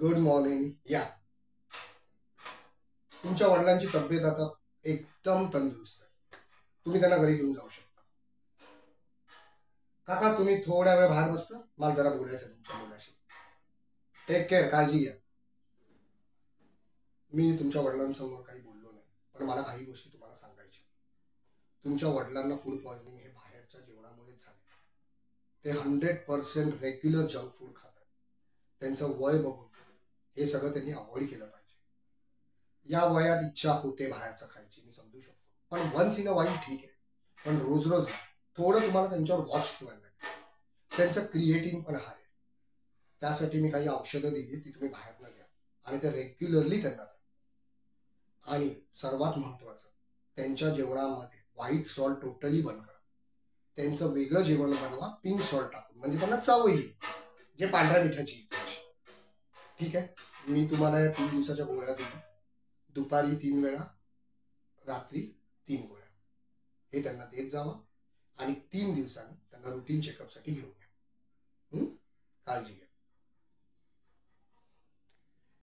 Good morning. या तुमच्या वडिलांची तब्येत आता एकदम तंदुरुस्त आहे. तुम्ही त्यांना घरी घेऊन जाऊ शकता. काका तुम्ही थोड्या वेळ बाहेर बसता, मला जरा बोलायचं आहे तुमच्या मुलाशी. टेक केअर, काळजी घ्या. मी तुमच्या वडिलांसमोर काही बोललो नाही, पण मला काही गोष्टी तुम्हाला सांगायच्या. तुमच्या वडिलांना फूड पॉइझनिंग हे बाहेरच्या जेवणामुळेच झाले. ते 100% रेग्युलर जंक फूड खातात. त्यांचं वय बघून हे सगळं त्यांनी अवॉइड केलं पाहिजे. या वयात इच्छा होते बाहेरचं खायची, मी समजू शकतो, पण वन्स इन अ वाईल ठीक आहे, पण रोज रोज नाही. थोडं तुम्हाला त्यांच्यावर वॉच ठेवायला लागेल. त्यांचं क्रिएटिन पण हाय, त्यासाठी मी काही औषधं दिली, ती तुम्ही बाहेरनं घ्या आणि ते रेग्युलरली त्यांना द्या. आणि सर्वात महत्त्वाचं, त्यांच्या जेवणामध्ये व्हाईट सॉल्ट टोटली बंद करा. त्यांचं वेगळं जेवण बनवा पिंक सॉल्ट टाकून, म्हणजे त्यांना चव येईल, जे पांढऱ्या मिठाची येते. ठीक आहे, मी तुम्हाला या 3 दिवसाच्या गोळ्या दिल्या. दुपारी 3 वेळा, रात्री 3 गोळ्या, हे त्यांना देत जावं आणि 3 दिवसांनी त्यांना रुटीन चेकअपसाठी घेऊन या. काळजी घ्या.